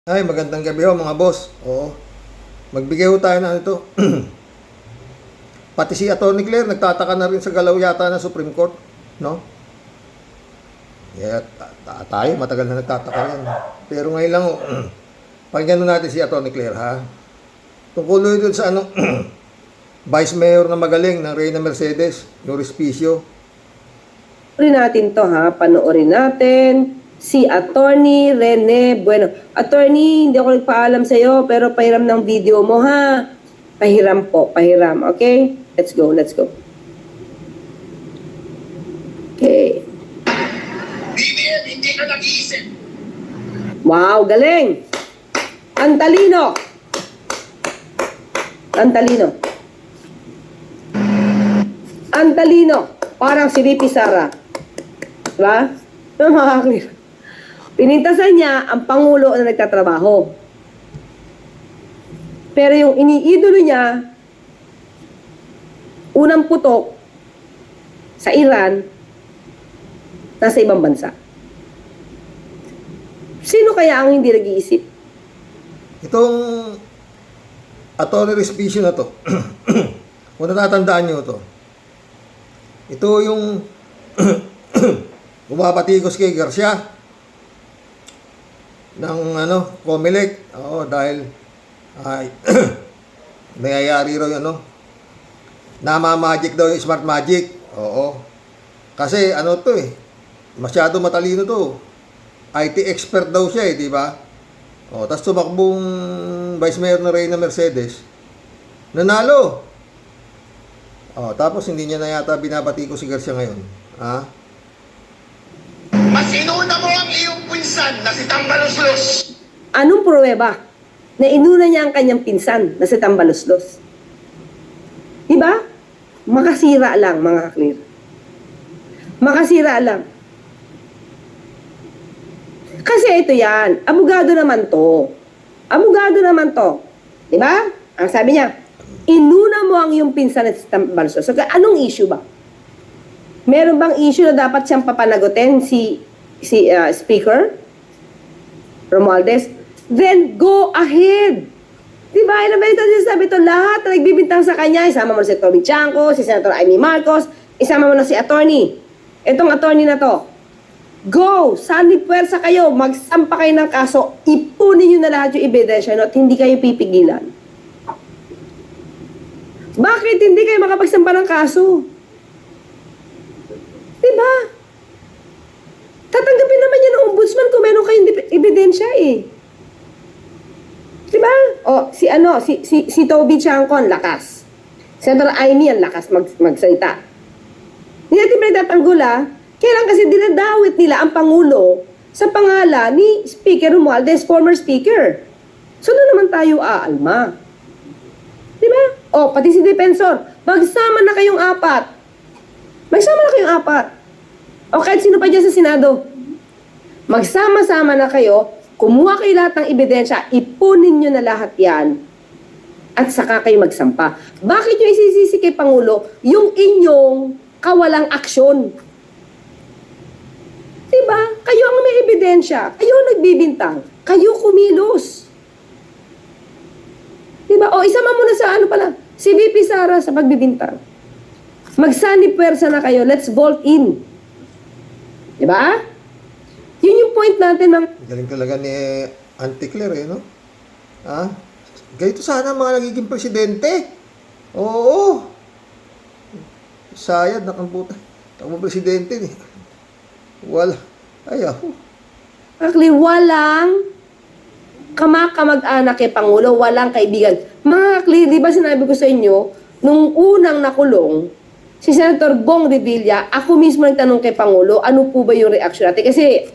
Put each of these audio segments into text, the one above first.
Ay, magandang gabi ho mga boss. Oo. Magbigay ho tayo ng ano ito. Pati si Atty. Claire nagtataka na rin sa galaw yata ng Supreme Court, no? Tayo matagal na nagtataka yan. Pero ngayon lang ho, pakinggan natin si Atty. Claire, ha? Tungkol doon sa ano, Vice Mayor na magaling ng Reyna Mercedes, yung Respicio. Panoorin natin to ha, panoorin natin si Attorney Rene Bueno. Attorney, hindi ako nagpaalam sa'yo, pero pahiram ng video mo ha. Pahiram po, pahiram, okay? Let's go, let's go. Okay. BBM, hindi ka nag-iisip. Wow, galing! Ang talino! Ang talino. Ang talino. Parang si VP Sara. Diba? Makakaklir. Pinintasan niya ang Pangulo na nagtatrabaho. Pero yung iniidolo niya, unang putok sa Iran, nasa ibang bansa. Sino kaya ang hindi nag-iisip? Itong Atty. Respicio na to, kung natatandaan nyo to, ito yung bumapatikos kay Garcia ng ano, Comelec. Oo, dahil ay mayayari raw yung ano, namamagic daw yung smart magic. Oo. Kasi ano to masyado matalino to. IT expert daw siya di ba? O, tapos tumakbong Vice Mayor na Reyna Mercedes, nanalo. O, tapos hindi niya na yata binabati ko si Garcia ngayon. Ha? Mas inuna mo ang iyong pinsan na si Tambaluslos. Anong pruweba na inuna niya ang kanyang pinsan na si Tambaluslos? Diba? Makasira lang, mga kaklir. Makasira lang. Kasi ito yan, abogado naman to. Abogado naman to. Diba? Ang sabi niya, inuna mo ang iyong pinsan na si Tambaluslos. So, anong issue ba? Meron bang issue na dapat siyang papanagutin si Speaker Romualdez? Then go ahead. Diba? Ilang beses sabi ito, lahat na nagbibintang sa kanya, isama mo na si Toby Chanco, si Senator Amy Marcos, isama mo na si attorney. Itong attorney na to. Go! Saan puwersa kayo? Magsampa kayo ng kaso. Ipunin nyo na lahat yung ebidensya at hindi kayo pipigilan. Bakit hindi kayo makapagsampa ng kaso? Diba? Tatanggapin naman yan ng ombudsman kung meron kayong ebidensya Diba? O, si Toby Chanco, ang lakas. Senator Amy, ang lakas magsalita. Hindi natin pinagtatanggol Kailan kasi dinadawit nila ang Pangulo sa pangalan ni Speaker Romualdez, former Speaker. So, na naman tayo aalma. Diba? O, pati si Defensor, magsama na kayong apat. Magsama na kayong apat. O kahit sino pa dyan sa Senado. Magsama-sama na kayo, kumuha kayo lahat ng ebidensya, ipunin nyo na lahat yan, at saka kayo magsampa. Bakit nyo isisisi kay Pangulo yung inyong kawalang aksyon? Diba? Kayo ang may ebidensya. Kayo ang nagbibintang. Kayo kumilos. Diba? O, isama mo na sa ano pala, si VP Sara sa pagbibintang. Magsanib pwersa na kayo. Let's vote in. Diba? Yun yung point natin ng... Galing talaga ni Auntie Claire, no? Ha? Ganito sana ang mga nagiging presidente. Oo. Sayad, nakambutan. Takbo presidente, Wala. Ayaw. Actually, walang kamag-anak kay Pangulo, walang kaibigan. Mga kakli, di ba sinabi ko sa inyo, nung unang nakulong, si Senator Bong Revilla, ako mismo nagtanong kay Pangulo, ano po ba yung reaction natin? Kasi,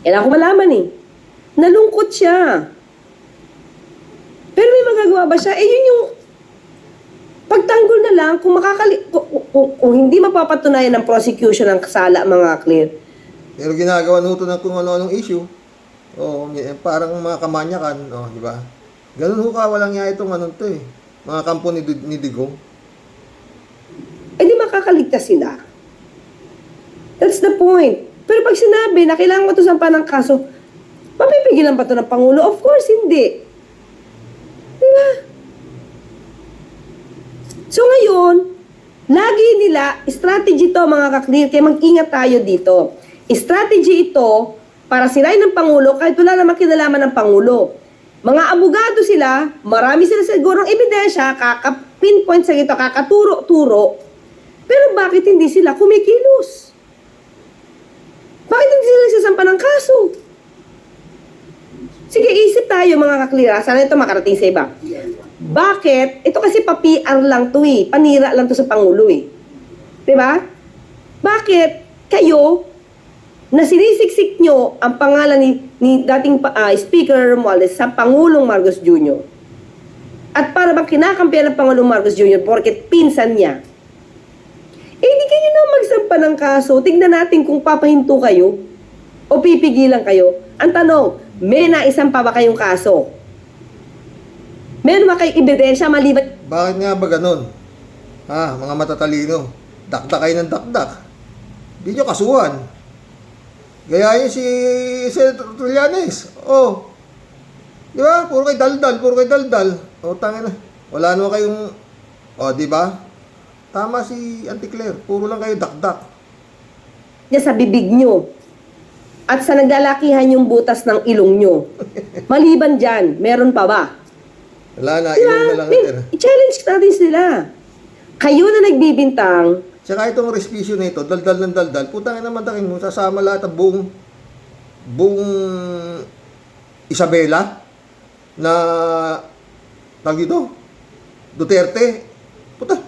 kailangan ko malaman nalungkot siya. Pero may magagawa ba siya? Yun yung pagtanggol na lang, kung hindi mapapatunayan ng prosecution ng kasala, mga clear. Pero ginagawa nito ng kung ano-anong issue. Oo, parang mga kamanyakan, di ba? Ganun ho ka, walang nga itong mga kampo ni Digong. Di makakaligtas sila. That's the point. Pero pag sinabi na kailangan matusampa ng kaso, Mapipigilan pa to ng Pangulo? Of course, hindi. Diba? So ngayon, lagi nila, strategy to mga kaklir, kaya mag-ingat tayo dito. Strategy ito para sirain ng Pangulo kahit wala namang kinalaman ng Pangulo. Mga abogado sila, marami sila sigurong ebidensya, kaka-pinpoint sa ito, kakaturo-turo. Pero bakit hindi sila kumikilos? Bakit hindi sila nagsasampa ng kaso? Sige, isip tayo mga kaklira. Sana ito makarating sa iba. Bakit? Ito kasi pa-PR lang to eh. Panira lang to sa Pangulo eh. Diba? Bakit kayo na sinisiksik nyo ang pangalan ni dating Speaker Romualdez sa Pangulong Marcos Jr. At para bang kinakampiyan ng Pangulong Marcos Jr. porket pinsan niya, eh di kayo na magsampa ng kaso. Tignan natin kung papahinto kayo o pipigilan kayo. Ang tanong, may naisang pa ba kayong kaso? Meron ba kayong ebidensya maliban? Bakit nga ba ganun? Ha, mga matatalino. Dakdak kayo ng dakdak. Hindi nyo kasuhan. Gayahin si Senator Trillanes. Oh. Di ba? Puro kay daldal, puro kay daldal. O, tangin na. Wala naman kayong... O, di ba? Tama si Auntie Claire. Puro lang kayo dakdak. Niya sa bibig nyo. At sa naglalakihan yung butas ng ilong nyo. Maliban dyan, meron pa ba? Wala na, Diba? ilong na lang ito. I-challenge natin sila. Kayo na nagbibintang, Tsaka itong respisyo na ito, daldal ng daldal, putangin naman takin mo, sasama lahat ang buong Isabela na tawag dito, Duterte. Puta,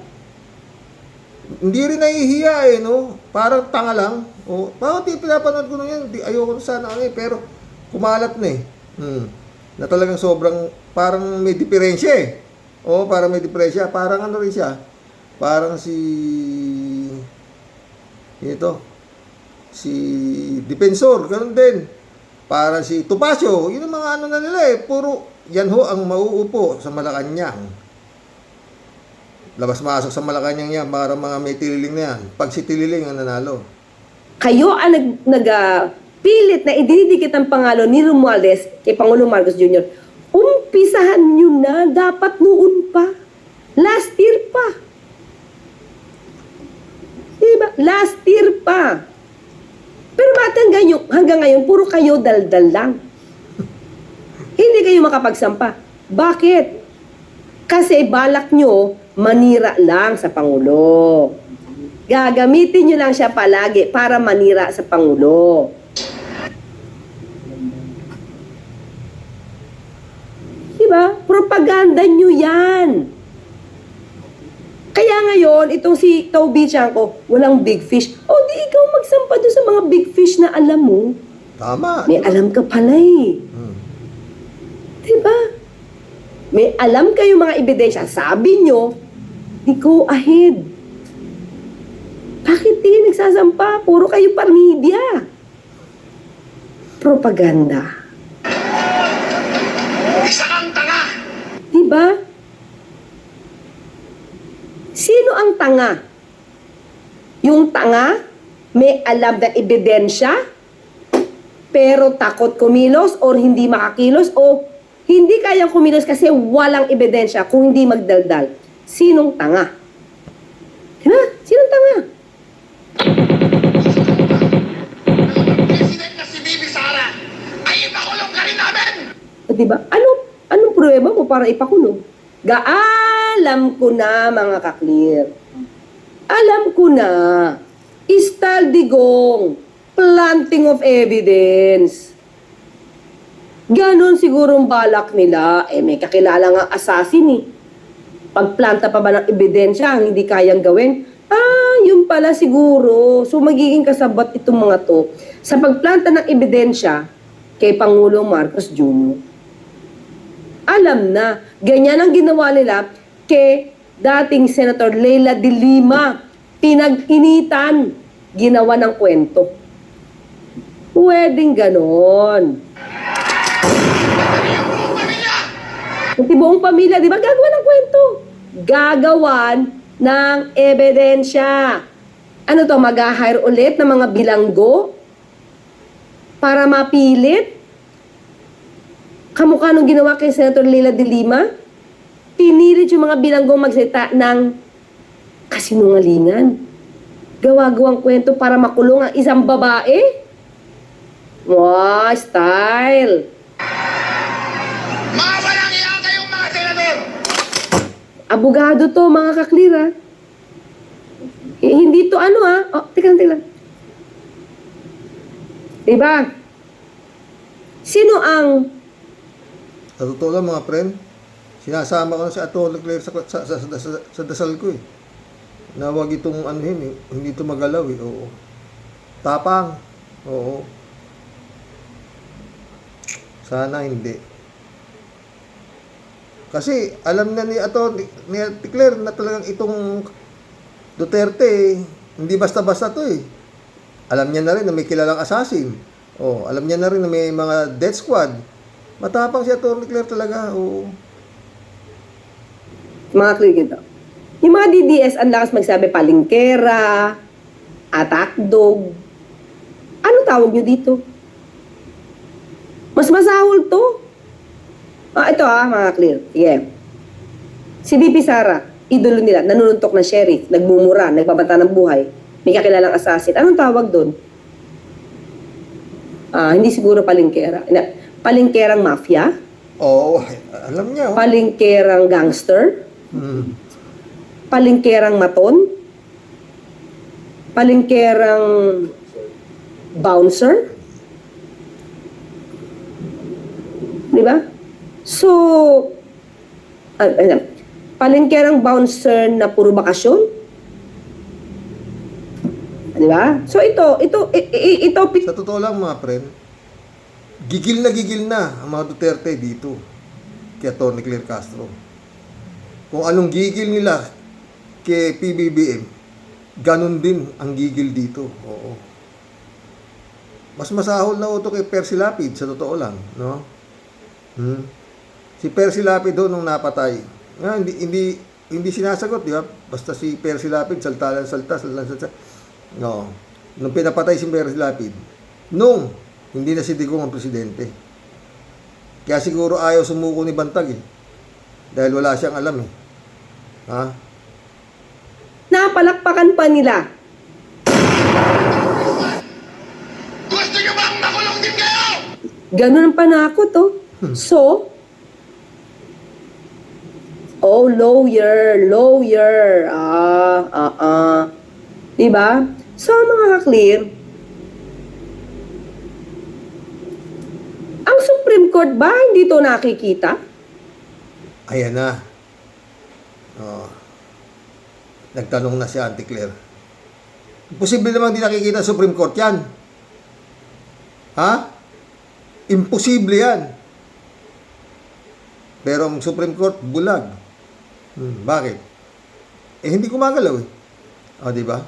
hindi rin nahihiya eh, no? Parang tanga lang. O, bakit pinapanood ko na yan? Ayoko na sana ano eh, pero kumalat na eh. Na talagang sobrang, parang may diferensya eh. O, parang may diferensya. Parang ano rin siya. Parang si Defensor, ganun din. Parang si Topacio, yun ang mga ano na nila eh. Puro, yan ho ang mauupo sa Malacanang. Labas-masok sa Malacanang yan, para mga may tililing na yan. Pag si tililing ang nanalo. kayo ang pilit na idinidikit ang pangalan ni Romualdez kay Pangulong Marcos Jr. Umpisahan nyo na, dapat noon pa. Last year pa. Diba? Last year pa. Pero hanggang ngayon, puro kayo daldal lang. Hindi kayo makapagsampa. Bakit? Kasi balak nyo, manira lang sa Pangulo. Gagamitin nyo lang siya palagi para manira sa Pangulo. Diba? Propaganda nyo yan. Kaya ngayon, itong si Toby Chanco, walang big fish. O di ikaw magsampa doon sa mga big fish na alam mo. Tama. May alam ka pala eh. Diba? May alam kayo mga ebidensya. Sabi nyo, di go ahead. Bakit di nagsasampa? Puro kayo parmedia. Propaganda. Isa kang tanga! Diba? Sino ang tanga? Yung tanga, may alam na ebidensya, pero takot kumilos or hindi makakilos o hindi kayang kumilos kasi walang ebidensya kung hindi magdaldal. Sinong tanga? Diba? Sinong tanga? President na si Bibi Sara ay ipakulong ka rin namin! O diba? Anong pruweba mo para ipakulong? Alam ko na mga kaklir. Alam ko na. Istaldigong. Planting of evidence. Ganon sigurong balak nila. Eh, may kakilala nga assassin eh. Pagplanta pa ba ng ebidensya ang hindi kayang gawin? Yun pala siguro. So, magiging kasabot itong mga to sa pagplanta ng ebidensya kay Pangulong Marcos Jr. Alam na, ganyan ang ginawa nila kay dating Senator Leila de Lima. Pinag-initan, ginawa ng kwento. Pwedeng ganon. Pati buong pamilya, di ba? Gagawa ng kwento. Gagawan ng ebidensya. Ano to, mag-hire ulit ng mga bilanggo para mapilit Kamukha nung ginawa kay Senator Leila de Lima, pinilit yung mga bilanggong magsalita ng kasinungalingan. Gawa-gawang kwento para makulong ang isang babae. Wow, style. Mga walang iya kayong mga senador! Abogado to, mga kaklira. Hindi to ano oh, teka lang. Diba? Sino ang Sa totoo lang mga friend, sinasama ko na si Atty. Claire sa dasal ko eh. Na wag itong anuhin eh, hindi ito magalaw eh, oo. Tapang, oo. Sana hindi. Kasi alam na ni Atty. Claire na talagang itong Duterte eh, hindi basta-basta to eh. Alam niya na rin na may kilalang assassin. Oh, alam niya na rin na may mga death squad. Matapang si Atty. Claire talaga, oo. mga krikito? Yung mga DDS, ang lakas magsabi palingkera, attack dog. Ano tawag nyo dito? Mas masahol to. Ito mga clear. Sige. Si VP Sara, idolo nila, nanununtok ng sheriff, nagmumura, nagbabanta ng buhay, may kakilalang assassin. Anong tawag doon? Hindi siguro palingkera. Palingkerang mafia? Oo, alam niya, oh. Palingkerang gangster? Hmm. Palingkerang maton? Palingkerang bouncer? Di ba? So, palingkerang bouncer na puro bakasyon? Di ba? So ito, Sa totoo lang mga friend, gigil na ang mga Duterte dito kay Atty. Claire Castro. Kung anong gigil nila kay PBBM, ganun din ang gigil dito. Oo. Mas masahol na uto kay Percy Lapid, sa totoo lang, no? Si Percy Lapid doon nung napatay. Hindi sinasagot, di ba? Basta si Percy Lapid, salta. No. Nung pinapatay si Percy Lapid, hindi na si Digong ang presidente. Kaya siguro ayaw sumuko ni Bantag eh. Dahil wala siyang alam eh. Ha? napalakpakan pa nila. Gusto nyo bang makulong din kayo? Ganun ang panakot, oh. So, lawyer. Diba? So, mga ka-clear, ang Supreme Court ba hindi ito nakikita? Ayan na. Oh. Nagtanong na si Auntie Claire. Imposible namang di nakikita sa Supreme Court yan. Ha? Imposible yan. Pero ang Supreme Court, bulag. Bakit? Hindi gumagalaw eh. O, di ba?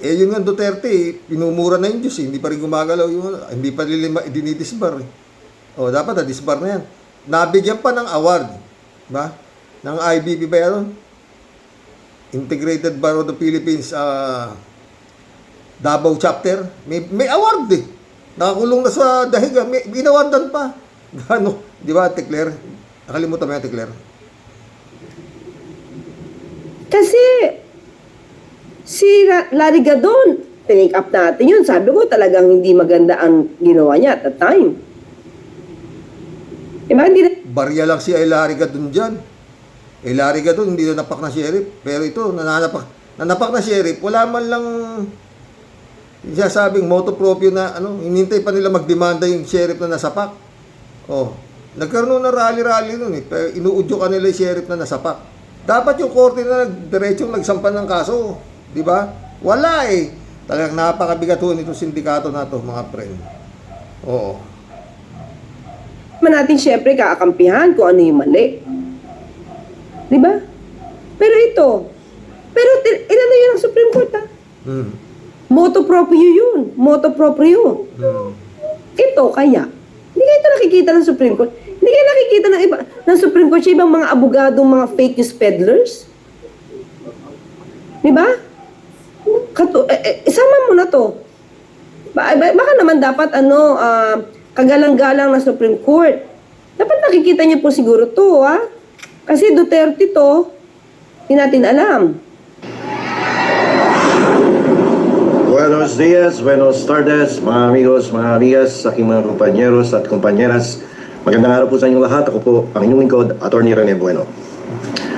Yun nga Duterte, pinumura na yung Diyos eh. Hindi pa rin gumagalaw yung, hindi pa rin dinidisbar eh. O, dapat na-disbar na yan. Nabigyan pa ng award. Ba? Ng IBB ba yan? Integrated Bar of the Philippines Davao Chapter. May award eh. Nakakulong na sa dahiga. May inawardan pa. Gano? Di ba, Ate Claire? Nakalimutan mo yan, Ate Claire? Kasi, si Larry Gadon, tinake up natin yun. Sabi ko talagang hindi maganda ang ginawa niya at that time. Diba? Hindi na, Barya lang si Larry Gadon dyan. Larry Gadon, hindi na napak na sheriff. Pero ito, nanapak na sheriff. Wala man lang sinasabing motu proprio na, hinintay pa nila magdemanda yung sheriff na nasapak. Oh, nagkaroon na rally-rally nun eh. Pero inuudyo ka nila yung sheriff na nasapak. Dapat yung korte na diretsong nagsampan ng kaso. Di ba? Wala eh. Talagang napakabigat ho nitong sindikato na to, mga friend. Oo. naman natin syempre kaakampihan kung ano yung mali. Di ba? Pero inano yun ang Supreme Court ha? Motu proprio yun. Motu proprio. Ito kaya. Hindi kayo ito nakikita ng Supreme Court. Hindi kayo nakikita ng iba ng Supreme Court sa ibang mga abogadong mga fake news peddlers. Di ba? Isama mo na to. Baka naman dapat kagalang-galang na Supreme Court. Dapat nakikita niyo po siguro to, ha? Kasi Duterte to, hindi natin alam. Buenos días, buenos tardes, mga amigos, mga amigas, aking mga kumpanyeros at kumpanyeras. Magandang araw po sa inyong lahat. Ako po ang inyong lingkod, Atty. Rene Bueno.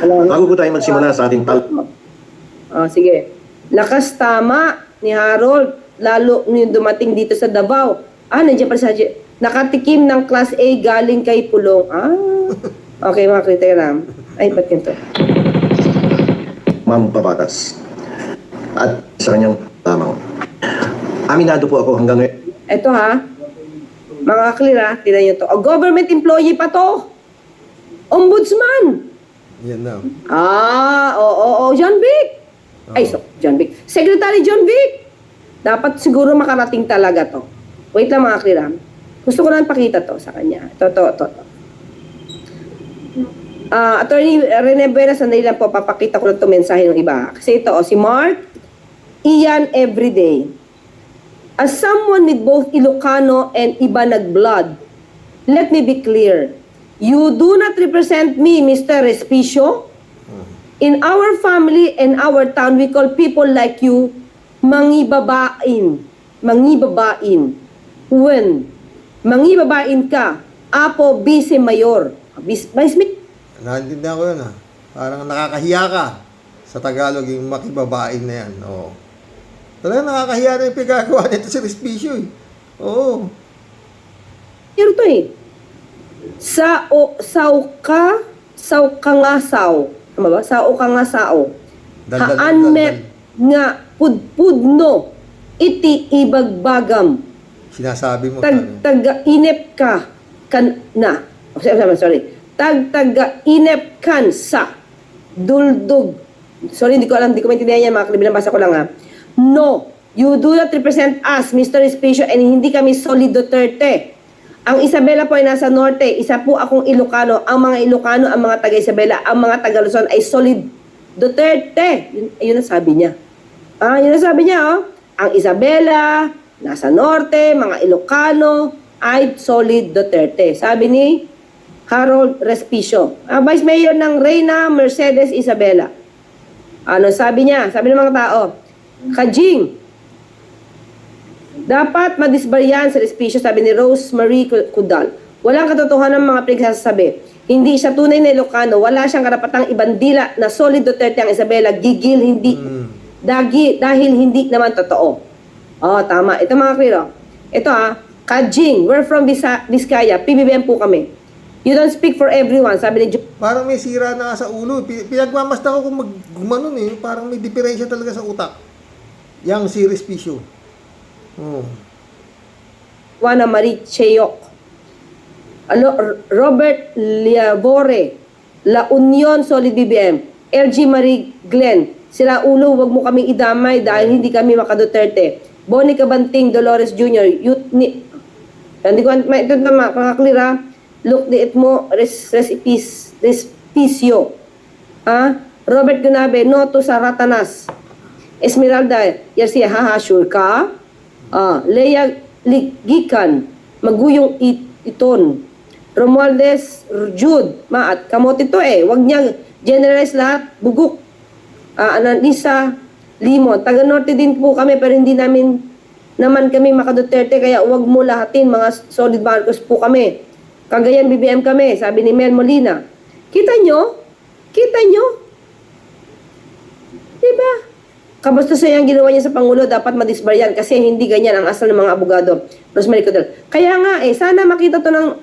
Bago po tayo magsimula sa ating Sige. Lakas tama ni Harold, lalo nung dumating dito sa Davao. Nandiyan pa sa nakatikim ng Class A galing kay Pulong. Okay, mga kriteram. Ay, ba't yun to? mampapatas. At sa kanyang lamang. Aminado po ako hanggang ngayon. Ito ha, mga clear ha, tinan nyo to. Government employee pa to. Ombudsman. Yan na. John Vic. John Vic. Secretary John Vic. Dapat siguro makarating talaga to. Wait lang mga clear ha. Gusto ko lang pakita to sa kanya. To. Attorney Rene Buena, sandali lang po, papakita ko lang to mensahe ng iba. Kasi ito, si Mark Ian Everyday. As someone with both Ilocano and Ibanag blood, let me be clear. You do not represent me, Mr. Respicio. In our family and our town, we call people like you mangibabain. Mangibabain. When mangibabain ka, Apo Vice Mayor. Vice Mayor. Naintindihan ko yun ha. Parang nakakahiya ka sa Tagalog yung makibabain na yan. Oo. Talagang nakakahiya na yung pinagagawa nito si Respicio eh. Oo. Pero to eh. Sao ka nga sao. Tama ba? Sao ka nga sao. Haan met nga pudpudno iti ibagbagam. Sinasabi mo. Taga-inep ka na. Sorry. Taga-inep kan sa duldog. Sorry, hindi ko maintindihan yan, mga kalibilang basa ko lang ha. No, you do not represent us, Mr. Respicio, and hindi kami solid Duterte. Ang Isabela po ay nasa norte, isa po akong Ilocano. Ang mga Ilocano, ang mga taga-Isabela, ang mga taga-Luzon ay solid Duterte. Yun ang sabi niya. Yun ang sabi niya, oh. Ang Isabela, nasa norte, mga Ilocano, ay solid Duterte. Sabi ni Harold Respicio. Vice Mayor ng Reyna Mercedes Isabela. Ano sabi niya? Sabi ng mga tao, Kajing, dapat madisbaryan sa Respicio, sabi ni Rosemary Cudal. Walang katotohanan ng mga pinagsasabi. Hindi siya tunay na Ilocano. Wala siyang karapatang ibandila na solid Duterte ang Isabela. Gigil, hindi. Dahil hindi naman totoo. Tama. Ito mga kliro. Ito Kajing, we're from Vizcaya. PBBM po kami. You don't speak for everyone, sabi ni Parang may sira na sa ulo. Pinagmamasta ko kung gumanon eh. Parang may diferensya talaga sa utak. Yang si Respicio. Juana Marie Cheyok. Robert Liabore. La Union Solid BBM. LG Marie Glenn. Sila ulo, wag mo kaming idamay dahil hindi kami makaduterte. Bonnie Cabanting, Dolores Jr. Hindi ko, ito na makaklira. Look, diit mo, Respicio. Robert Gunabe, no to sa Ratanas. Esmeralda, Yarcia, sure ka? Leia Ligikan, Maguyong Iton. Romualdez Jude, Maat, kamote to eh. Wag niya generalize lahat, bugok. Lisa Limon, taga-norte din po kami pero hindi naman kami makaduterte kaya wag mo lahatin, mga solid Marcos po kami. Cagayan BBM kami, sabi ni Mel Molina. Kita nyo? Diba? Kamusta sa yung ginawa niya sa Pangulo, dapat madisbaryan kasi hindi ganyan ang asal ng mga abogado. Rosemary Cudel. Kaya nga sana makita to ng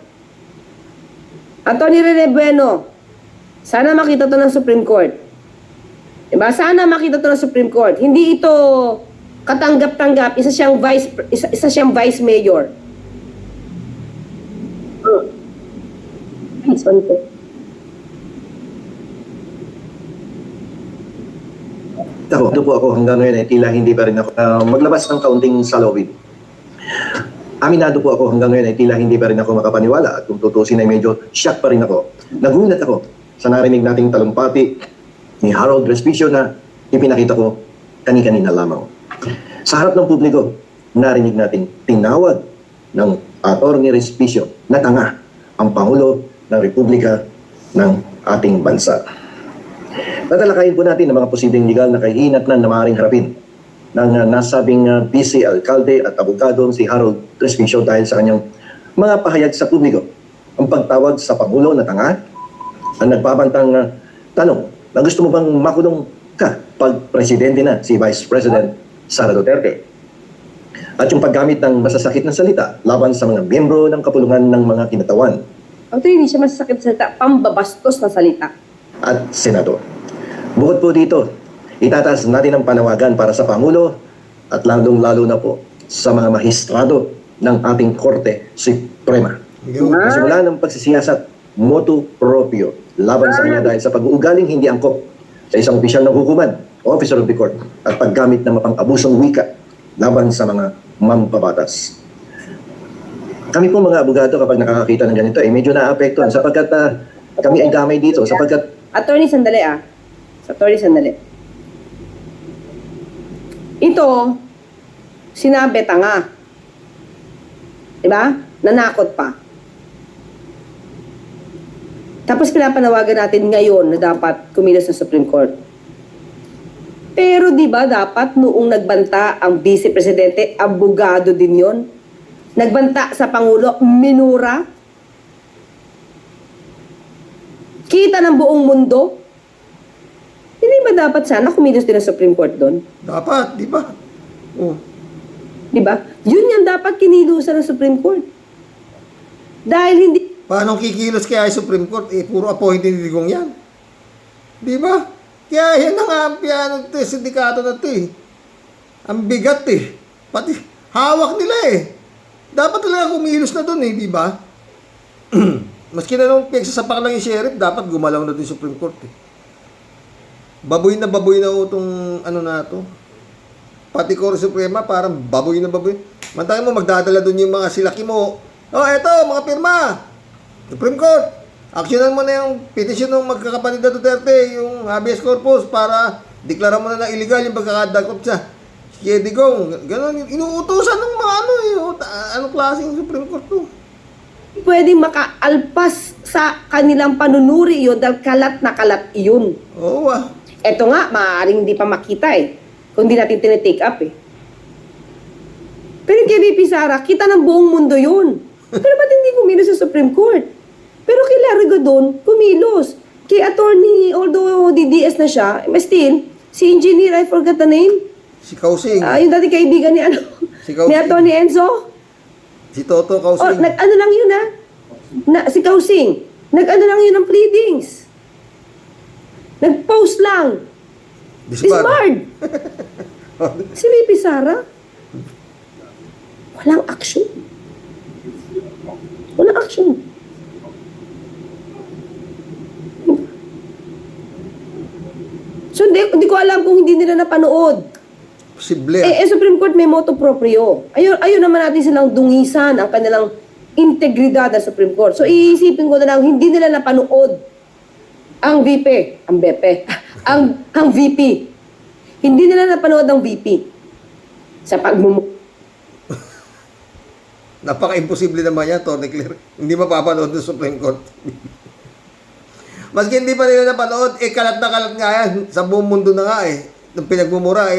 Atty. Rene Bueno. Sana makita to ng Supreme Court. Diba? Sana makita to ng Supreme Court. Hindi ito katanggap-tanggap. Isa siyang vice mayor. Ito po ako hanggang ngayon ay tila hindi pa rin ako maglabas ng kaunting salawin. Aminado po ako hanggang ngayon ay tila hindi pa rin ako makapaniwala at kung tutusin ay medyo shock pa rin ako. Nagulat ako sa narinig nating talumpati ni Harold Respicio na ipinakita ko kani-kanina lamang. Sa harap ng publiko, narinig nating tinawag ng Atty. Respicio na tanga ang Pangulo ng Republika ng ating bansa. Tatalakayin po natin ang mga posibleng legal na kahinatnan na maaaring harapin ng nasabing vice alkalde at abogado si Harold Respicio dahil sa kanyang mga pahayag sa publiko. Ang pagtawag sa Pangulo na tanga, ang nagpapantang tanong na gusto mo bang makulong ka pag presidente na si Vice President Sara Duterte. At yung paggamit ng masasakit na salita laban sa mga miyembro ng kapulungan ng mga kinatawan Actually, hindi siya masasakit sa salita, pambabastos na salita. at senador. Bukod po dito, itataas natin ang panawagan para sa Pangulo at lalong-lalo na po sa mga mahistrado ng ating Korte Suprema. Yun. Simula ng pagsisiyasat motu proprio laban sa kanya dahil sa pag-uugaling hindi angkop sa isang opisyal ng hukuman, officer of the court, at paggamit ng mapang-abusong wika laban sa mga mambabatas. Kami po mga abogado kapag nakakakita ng ganito, medyo naapektuhan sapagkat kami ay damay dito sapagkat Attorney, sandali Attorney, sandali. Ito, sinabi tanga. Diba? Nanakot pa. Tapos pinapanawagan natin ngayon na dapat kumilos sa Supreme Court. Pero di ba dapat noong nagbanta ang Vice Presidente, abogado din yon? Nagbanta sa Pangulo, minura? Kita ng buong mundo? Hindi ba dapat sana kumilos din ang Supreme Court doon? Dapat, di ba? Oh. Di ba? Yun yung dapat kinilusan ng Supreme Court. Dahil hindi Paano kikilos kaya yung Supreme Court? Puro appointed ni Digong yan. Di ba? Kaya yan ang ampiano ito, sindikato na ito eh. Ang bigat eh. Pati hawak nila eh. Dapat talaga kumilos na doon eh, di ba? Maski na nung pagsasapak lang yung sheriff, dapat gumalaw na doon yung Supreme Court eh. Baboy na itong ano na to. Pati Korte Suprema, parang baboy na baboy. Mantangin mo, magdadala doon yung mga silaki mo. Oh, eto, mga pirma. Supreme Court, aksyonan mo na yung petition ng magkakapatid na Duterte, yung habeas corpus, para deklara mo na illegal yung pagkakadakot sa Digong. Ganon, inuutosan ng mga ano eh. Anong klaseng Supreme Court to? pwedeng makaalpas sa kanilang panunuri yun dahil kalat na kalat yun. Oo ah. Eto nga, maaaring hindi pa makita eh. Kung di natin tinitake up eh. Pero kay VP Sara, kita ng buong mundo yun. Pero ba't hindi kumilos sa Supreme Court? Pero kay Larry Godon, kumilos. Kay attorney, although DDS na siya, still, si engineer, I forgot the name. Si Kausing. Yung dati kaibigan ni Si Kausing. ni attorney Enzo. Si Toto Oh, Kausing. nag-ano lang yun si Kausing. Nag-ano lang yun ng pleadings. Nag-post lang. Disbarred. Si VP Sara, walang action. Walang action. So, hindi ko alam kung hindi nila napanood. Posible. Supreme Court may motu proprio. Ayun naman natin silang dungisan ang kanilang integridad ng Supreme Court. So, iisipin ko na lang, hindi nila napanood ang VP, ang VP. Hindi nila napanood ang VP sa Napaka-imposible naman yan, Tony Claire. Hindi mapapanood ng Supreme Court. Maski hindi pa nila napanood, kalat na kalat nga yan. Sa buong mundo na nga Nung pinagmumura,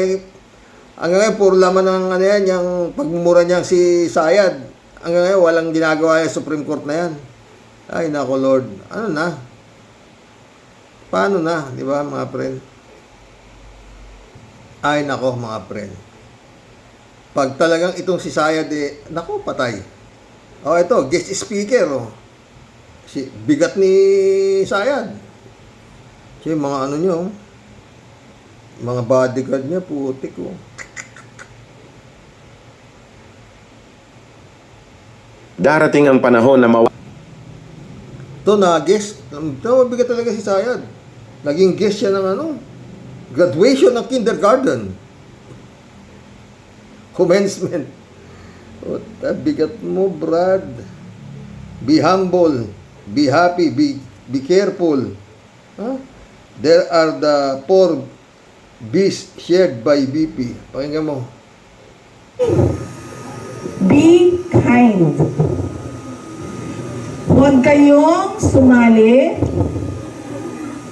hanggang ngayon, puro laman ng ano yan, yung pagmumura niya si Sayad. Hanggang ngayon, walang ginagawa yung Supreme Court na yan. Ay, nako Lord. Ano na? Paano na? Di ba, mga friend? Ay, nako, mga friend. Pag talagang itong si Sayad, nako, patay. Oh, ito, guest speaker, bigat ni Sayad. Kasi mga ano nyo, mga bodyguard niya, putik, Darating ang panahon na Ito na guest. Ito, mabigat talaga si Sayad. Naging guest siya ng graduation ng kindergarten. Commencement. Bigat mo, Brad. Be humble. Be happy. Be careful. Huh? There are the 4 B's shared by BP. Pakinggan mo. Be kind. Huwag kayong sumali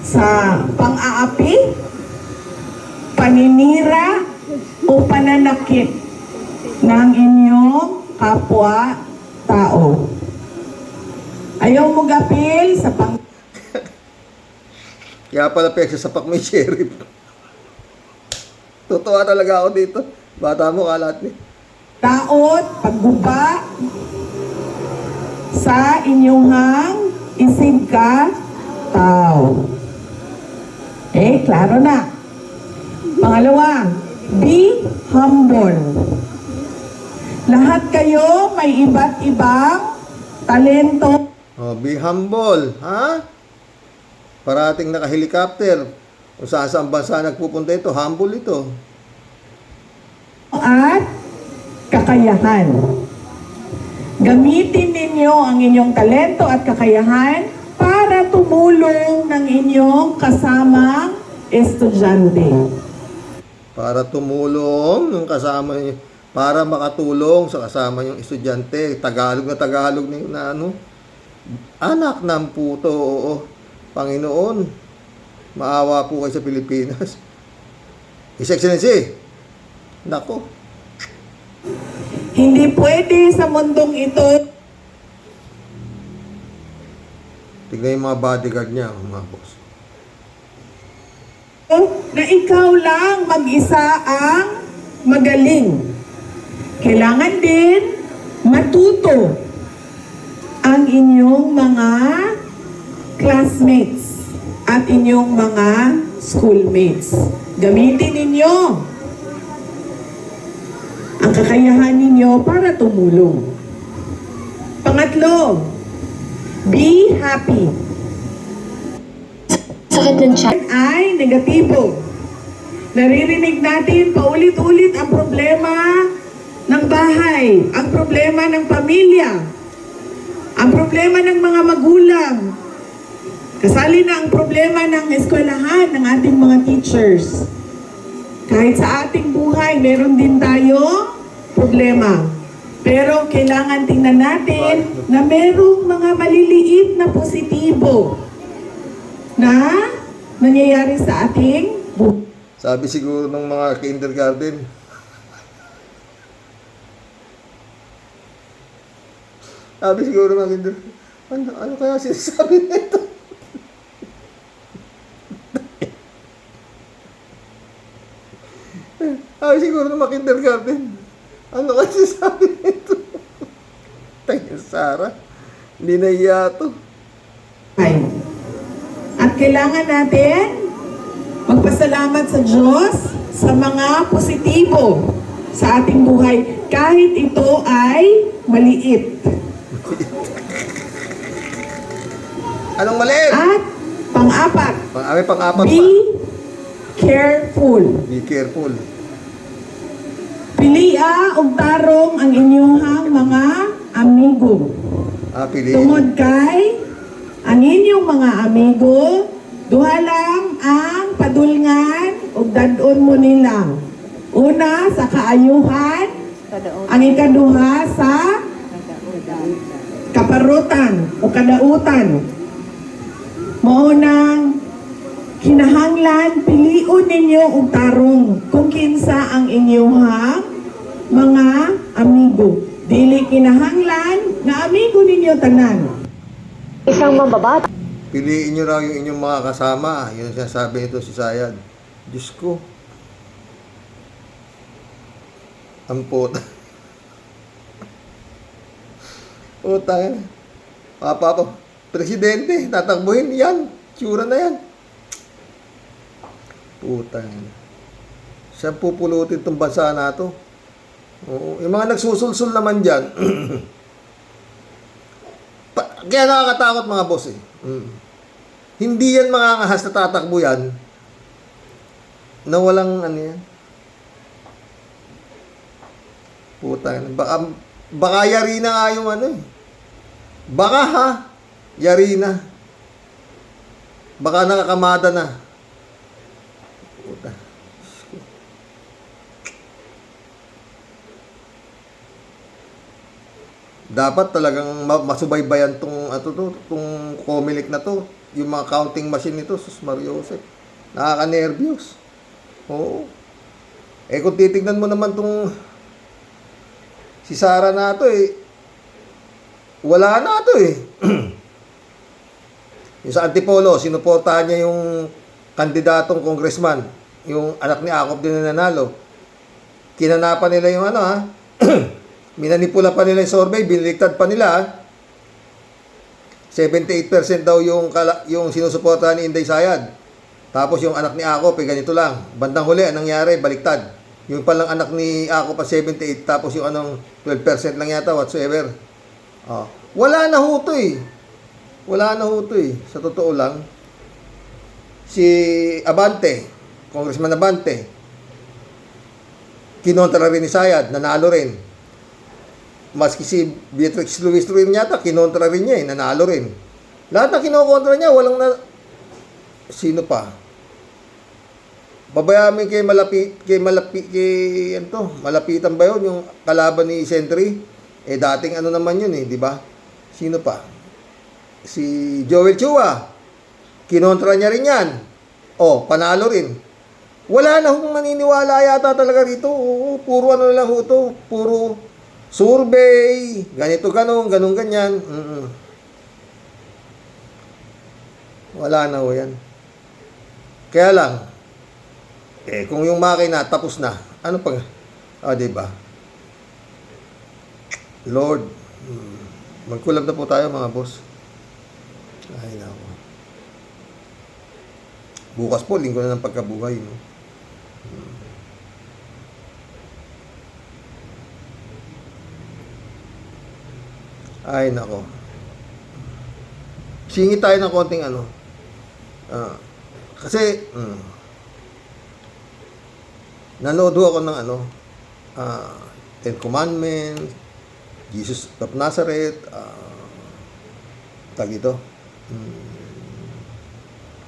sa pang-aapi, paninira, o pananakit ng inyong kapwa-tao. Ayaw mo gapil sa Kaya pala pegsasapak mo yung sheriff. Totoo talaga ako dito. Bata mo kalat ni. taot, pagguba sa inyong isig ka tao. Klaro na. Pangalawa, be humble. Lahat kayo may iba't ibang talento Oh, be humble, ha? Parating naka-helicopter. Kung saan bansa nagpupunta ito, humble ito. at kakayahan. Gamitin ninyo ang inyong talento at kakayahan para tumulong ng inyong kasamang estudyante. Para tumulong ng kasama niyo, para makatulong sa kasama yung estudyante. Tagalog na ano. Anak ng puto, oo. Panginoon, maawa po kayo sa Pilipinas. His Excellency, nako. Hindi pwede sa mundong ito Tignan yung mga bodyguard niya, mga boss. na ikaw lang mag-isa ang magaling. Kailangan din matuto ang inyong mga classmates at inyong mga schoolmates. Gamitin ninyo ang kakayahan ninyo para tumulong. Pangatlo, be happy. Sakit ng tiyan. Ay negatibo. Naririnig natin paulit-ulit ang problema ng bahay, ang problema ng pamilya, ang problema ng mga magulang. Kasali na ang problema ng eskwelahan ng ating mga teachers. Kahit sa ating buhay, meron din tayo problema. Pero kailangan tingnan natin na merong mga maliliit na positibo na nangyayari sa ating buhay. Sabi siguro ng mga kindergarten, sabi siguro ng kindergarten, ano kaya sinasabi nito? Sabi siguro ng mga kindergarten, ano kaya sinasabi nito? Tayo Sara, hindi na iya to. At kailangan natin magpasalamat sa Diyos sa mga positibo sa ating buhay kahit ito ay maliit. Anong maliit? At pang-apat, Pang-apat be pa. careful. Be careful. Pilia og tarong ang inyong mga amigo. Piliin. Tungod kay ang inyong mga amigo, duha lang ang padulngan ug dadon mo nila. Una sa kaayuhan, ang ikaduha sa kaparutan o kadautan. Mao nang kinahanglan piliun ninyo og tarong kung kinsa ang inyong mga amigo. Dili kinahanglan nga amigo ninyo tanan. Isang mambabat. Piliin nyo raw yung inyong mga kasama. Yun ang sinasabi nito si Sayad. Diyos ko. Ang puta. Puta. Papa, presidente, tatakbuhin yan. Tsura na yan. Puta. Siya pupulutin itong bansa na to. Oo. Yung mga nagsusulsul naman dyan. Kaya nakakatakot mga boss eh. Hindi yan mga ngahas na tatakbo yan na walang ano yan. Puta. Baka yari na nga yung ano eh. Baka ha. Yari na. Baka nakakamada na. Puta. Dapat talagang masubaybayan tong Comelec na to. Yung mga counting machine nito, sus Mario Jose. Nakaka-nervyos. Oo. Eh kung titignan mo naman tong si Sara na to wala na to Yung sa Antipolo, sinuportahan niya yung kandidatong congressman, yung anak ni Akop din na nanalo. Kinanapan nila yung minanipula pa nila yung survey, biniliktad pa nila 78% daw yung sinusuportahan ni Inday Sayad. Tapos yung anak ni Akop, ganito lang. Bandang huli, anong nangyari? Baliktad. Yung palang anak ni Akop pa 78, tapos yung 12% lang yata, whatsoever. Wala na ho to Wala na ho to Sa totoo lang, si Abante, Congressman Abante, kinontra rin ni Sayad, nanalo rin. Maski si Beatrix Luis rin yata, kinontra rin niya nanalo rin. Lahat na kinokontra niya, walang na... Sino pa? Babayamin malapitan ba yun, yung kalaban ni Sentry? Dating naman yun di ba? Sino pa? Si Joel Chua, kinontra niya rin yan. Panalo rin. Wala na hong maniniwala yata talaga rito. Puro lang ho to. Puro survey, ganito, ganun, ganyan. Wala na ho yan. Kaya lang, kung yung makina tapos na, ano pang, diba? Lord, magkulab na po tayo mga boss. Ay, nako. Bukas po, linggo na ng pagkabuhay, no? Ay, nako. Singi tayo ng konting kasi, nanood ako ng Ten Commandments, Jesus of Nazareth,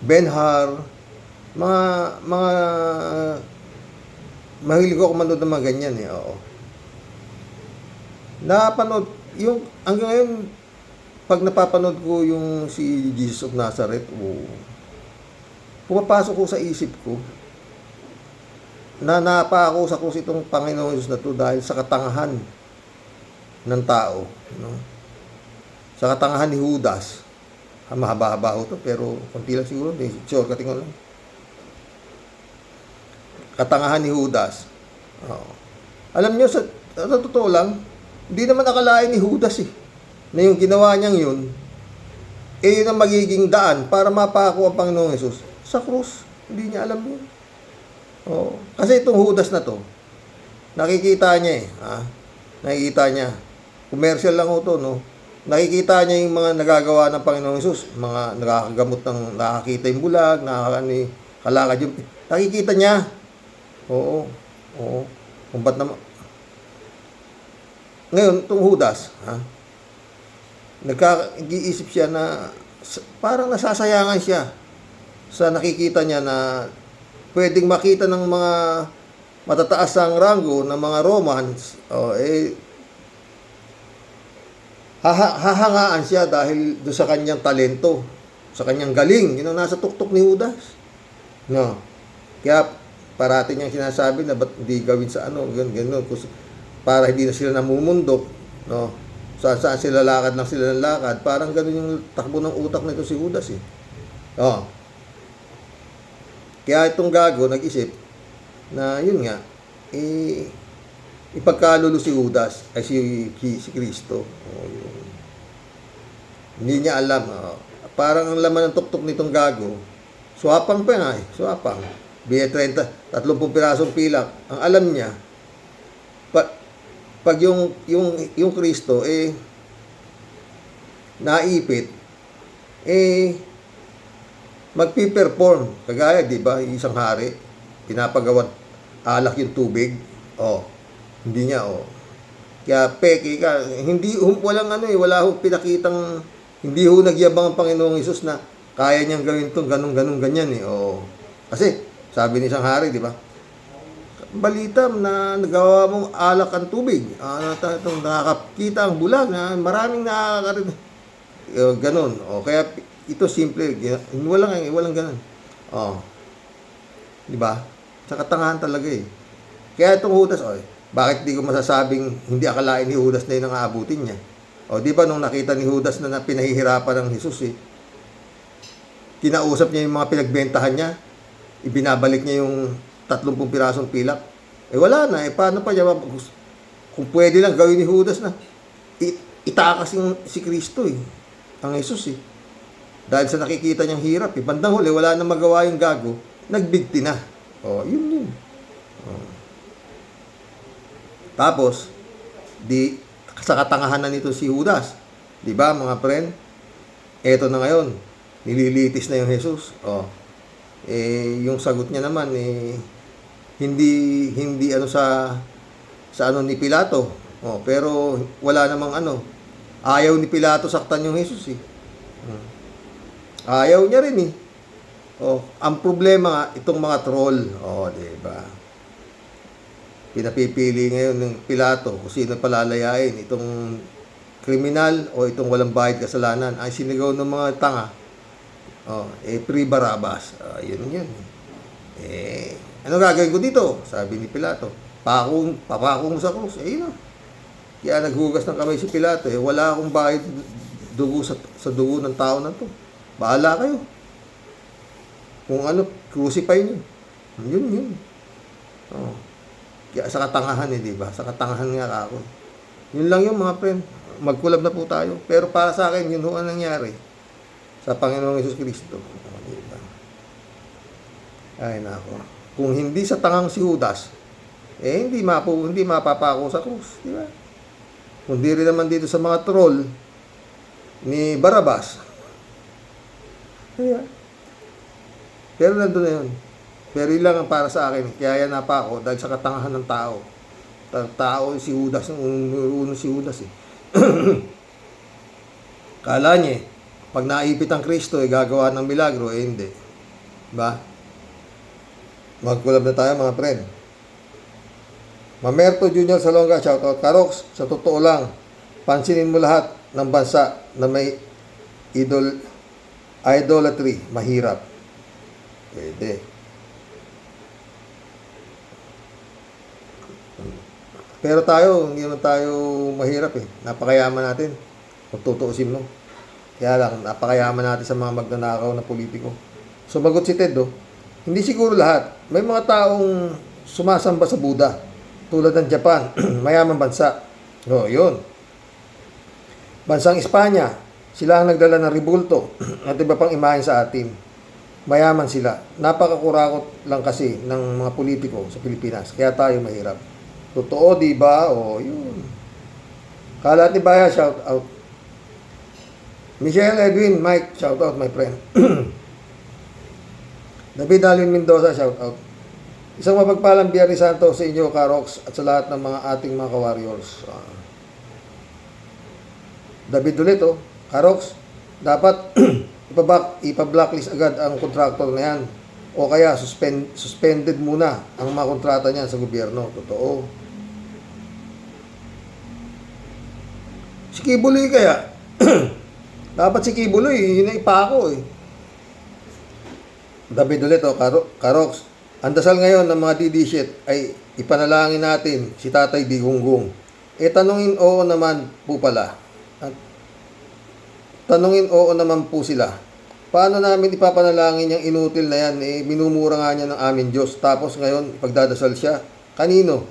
Ben-Hur, mga mahilig ako manood ng mga ganyan Napanood, yung hanggang ngayon, pag napapanood ko yung si Jesus of Nazareth, pumapasok ko sa isip ko na napako sa krus itong Panginoon Jesus na to dahil sa katangahan ng tao, no? Sa katangahan ni Judas. Mahaba-haba ho to, pero konti lang siguro, sure, katingon lang. Katangahan ni Judas. Alam nyo, sa totoo lang, hindi naman akalain ni Judas na yung ginawa niyang yun, yun ang magiging daan para mapako ang Panginoong Jesus sa krus. Hindi niya alam yun. Kasi itong Judas na to, nakikita niya nakikita niya. Commercial lang ho to, no? Nakikita niya yung mga nagagawa ng Panginoong Jesus, mga nakakagamot ng nakakita yung bulag, kalakad yung... Nakikita niya. Oo. Kung ba't naman... Ngayon, itong Judas, nagka-iisip siya na parang nasasayangan siya sa nakikita niya na pwedeng makita ng mga matataas ang ranggo ng mga Romans, hahangaan siya dahil doon sa kanyang talento, sa kanyang galing. Yun ang nasa tuktok ni Judas. No. Kaya parati niyang sinasabi na ba't hindi gawin sa gano'n, para hindi na sila namumundok, no? Saan sila lakad lang sila ng lakad. Parang gano'n yung takbo ng utak nito si Judas Kaya itong gago nag-isip na yun nga, ipagkalulo si Judas ay si Kristo. Hindi niya alam. Parang ang laman ng tuktok nitong gago, swapang pa nga swapang. Biya 30 pirasong pilak. Ang alam niya, pag yung Kristo naipit, magpi-perform. Kagaya, di ba, isang hari, pinapagawan alak yung tubig. Hindi niya, Kaya peke ka, hindi wala pinakitang, hindi nagyabang ang Panginoong Hesus na kaya niyang gawin 'tong ganun ganyan Kasi sabi ni isang hari, di ba? balita na nagawa mong alak ang tubig. Itong nakakakita ang bulag na maraming nakakarinig. Ganon. Kaya ito simple. Walang ganon. Di ba? Sa katangahan talaga eh. Kaya itong Judas, bakit di ko masasabing hindi akalain ni Judas na yun ang aabutin niya? Di ba nung nakita ni Judas na pinahihirapan ng Jesus kinausap niya yung mga pinagbentahan niya, ibinabalik niya yung 30 pirasong pilak. Wala na. Paano pa niya? Kung pwede lang gawin ni Judas na itakas si Kristo ang Jesus Dahil sa nakikita niyang hirap Bandang huli, wala na magawa yung gago, nagbigti na. Yun. Tapos, sa katangahan na nito si Judas. Di ba mga friend? Eto na ngayon, nililitis na yung Jesus. Yung sagot niya naman hindi sa ni Pilato. Pero wala namang ayaw ni Pilato saktan yung Jesus Ayaw niya rin ang problema nga itong mga troll. Di ba? Pinapipili ngayon ng Pilato kung sino palalayain, itong kriminal o itong walang bayad kasalanan. Ang sinigaw ng mga tanga Free Barabbas. Yun. Ano gagawin ko dito? Sabi ni Pilato. Papakong sa krus. Yun. Kaya naghugas ng kamay si Pilato. Wala akong bayad dugo sa dugo ng tao na to. Bahala kayo. Kung crucify nyo. Yun. Kaya sa katangahan di ba? Sa katangahan nga ako. Yun lang yung mga friend. Magkulab na po tayo. Pero para sa akin, yun ang nangyari sa Panginoong Hesus Kristo. Diba? Ay nako. Kung hindi sa tangang si Judas, hindi mapapako sa krus, di ba? Kundi rin naman dito sa mga troll ni Barabbas. Diba? Pero nandun na yun. Pero yun lang ang para sa akin. Kaya yan pa ako dahil sa katangahan ng tao. Tao si Judas, unang si Judas Kala niya pag naipit ang Kristo, gagawa ng milagro, hindi. Diba? Magkulab na tayo mga friend. Mamerto Junior Salonga, shoutout. Karox, sa totoo lang, pansinin mo lahat ng bansa na may idolatry, mahirap. Pwede. Pero tayo, hindi naman tayo mahirap Napakayaman natin. Kung tutuusin mo. Kaya lang, napakayaman natin sa mga magnanakaw na politiko. Sumagot si Ted, hindi siguro lahat. May mga taong sumasamba sa Buddha. Tulad ng Japan, mayamang bansa. Yun. Bansang Espanya, sila ang nagdala ng rebulto at iba pang imahen sa atin. Mayaman sila. Napakakurakot lang kasi ng mga politiko sa Pilipinas. Kaya tayo mahirap. Totoo, di ba? Yun. Kalat ni Baya, shout out. Michelle Edwin, Mike, shout out my friend. David Alvin Mendoza, shout out. Isang mapagpalang Biyernes Santo sa inyo, Karox, at sa lahat ng mga ating mga ka-warriors. David ulit, Karox, dapat ipa-blacklist agad ang kontraktor na yan. O kaya suspended muna ang mga kontrata niyan sa gobyerno. Totoo. Si Kibuloy kaya, dapat si Kibuloy, yun ay ipako David ulit, Karox, ang dasal ngayon ng mga didishit ay ipanalangin natin si Tatay Digunggung. Tanungin oo naman po pala. Tanungin oo naman po sila. Paano namin ipapanalangin yung inutil na yan? Minumura nga niya ng aming Diyos. Tapos ngayon, pagdadasal siya. Kanino?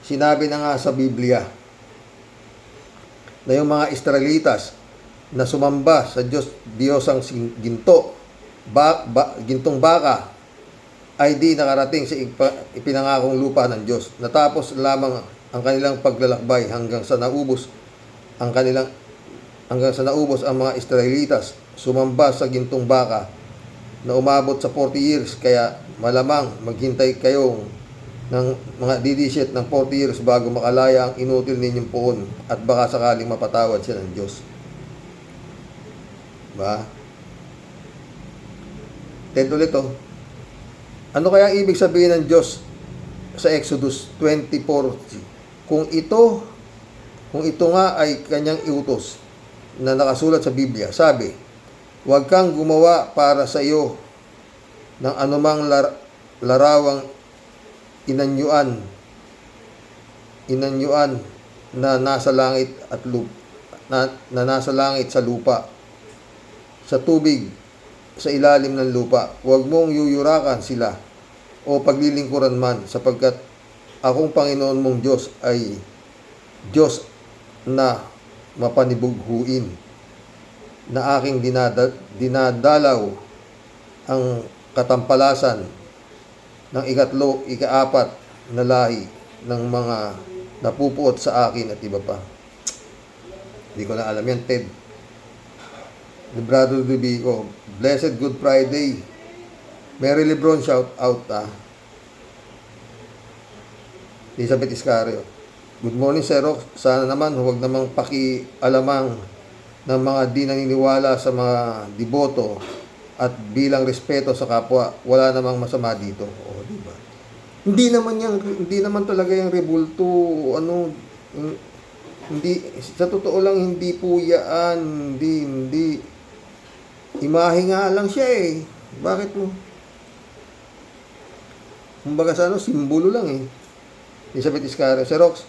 Sinabi na nga sa Biblia na yung mga Israelitas na sumamba sa Diyos ang ginto, gintong baka, ay di nakarating sa ipinangakong lupa ng Diyos. Natapos lamang ang kanilang paglalakbay hanggang sa naubos ang mga Israelitas sumamba sa gintong baka na umabot sa 40 years. Kaya malamang maghintay kayo ng mga didisit ng 40 years bago makalaya ang inutil ninyong poon at baka sakaling mapatawad siya ng Diyos. Ba? Ted ulit Ano kaya ibig sabihin ng Diyos sa Exodus 24. Kung ito nga ay kanyang iutos na nakasulat sa Biblia, sabi, huwag kang gumawa para sa iyo ng anumang larawang inanyuan na nasa langit at na nasa langit sa lupa, sa tubig, sa ilalim ng lupa. Huwag mong yuyurakan sila o paglilingkuran man, sapagkat akong Panginoon mong Diyos ay Diyos na mapanibughuin, na aking dinadalaw ang katampalasan ng ikatlo, ikaapat na lahi ng mga napupuot sa akin at iba pa. Hindi ko na alam yan, Ted. Librado de Vico, Blessed Good Friday. Mary Lebron, shout out Elizabeth Iscario. Good morning, Sir Rox. Sana naman huwag namang pakialamang ng mga di naniniwala sa mga deboto at bilang respeto sa kapwa, wala namang masama dito. O, di ba? Hindi naman talaga yung rebulto, hindi, sa totoo lang, hindi po yan, hindi. Imahe nga lang siya eh. Bakit mo? Kumbaga sa simbolo lang eh. Elizabeth Iscario, Sir Rox,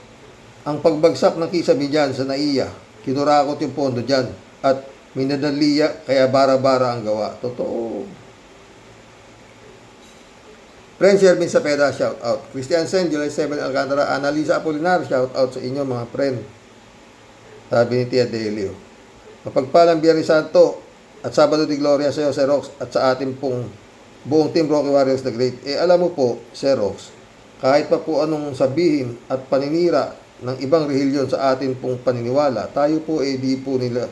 ang pagbagsak ng kisabi dyan sa NAIA, kinurakot yung pondo dyan, at minadaliya, kaya bara-bara ang gawa. Totoo. Friend Shervin Sapeda, shout out. Christian Sen, July 7, Alcantara. Annalisa Apolinar, shout out sa inyo mga friend. Sabi ni Tia Delio. Mapagpalang Biyernes Santo at Sabado de Gloria sa iyo, Sir Rox, at sa ating pong buong Team Rocky Warriors the Great. Alam mo po, Sir Rox, kahit pa po anong sabihin at paninira ng ibang relihiyon sa atin pong paniniwala, tayo po di po nila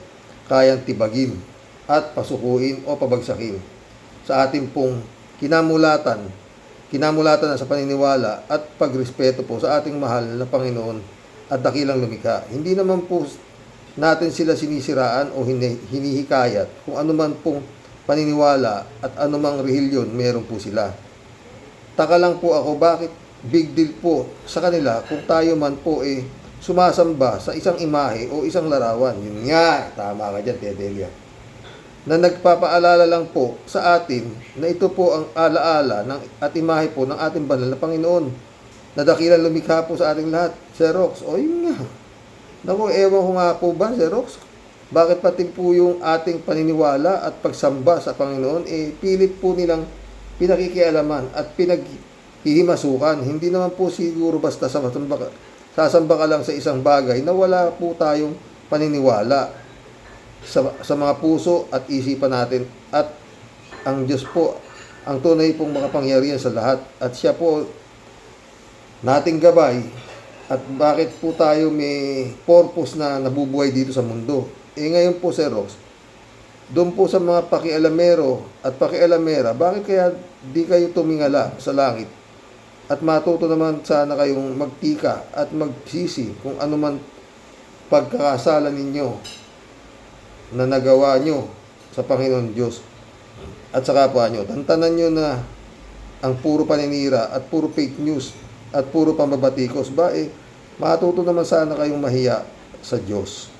kayang tibagin at pasukuin o pabagsakin sa ating pong kinamulatan na sa paniniwala at pagrespeto po sa ating mahal na Panginoon at dakilang lumikha. Hindi naman po natin sila sinisiraan o hinihikayat kung anuman pong paniniwala at anumang relihiyon meron po sila. Taka lang po ako, bakit big deal po sa kanila kung tayo man po sumasamba sa isang imahe o isang larawan. Yun nga, tama ka dyan, Tia Delia. Na nagpapaalala lang po sa atin na ito po ang alaala at imahe po ng ating banal na Panginoon na dakilang lumikha po sa ating lahat. Sir Rox, o yun nga. Naku, ewan ko nga po ba, Sir Rox, bakit pati po yung ating paniniwala at pagsamba sa Panginoon, pilit po nilang pinakikialaman at hihimasukan. Hindi naman po siguro basta sasamba ka lang sa isang bagay na wala po tayong paniniwala sa mga puso at isipan natin. At ang Diyos po, ang tunay pong makapangyarihan sa lahat. At siya po nating gabay. At bakit po tayo may purpose na nabubuhay dito sa mundo. Ngayon po, Sir Rox, doon po sa mga pakialamero at pakialamera, bakit kaya di kayo tumingala sa langit? At matuto naman sana kayong magtika at magsisi kung anuman pagkakasala ninyo na nagawa nyo sa Panginoon Diyos at sa kapwa nyo. Tantanan nyo na ang puro paninira at puro fake news at puro pambabatikos. Matuto naman sana kayong mahiya sa Diyos.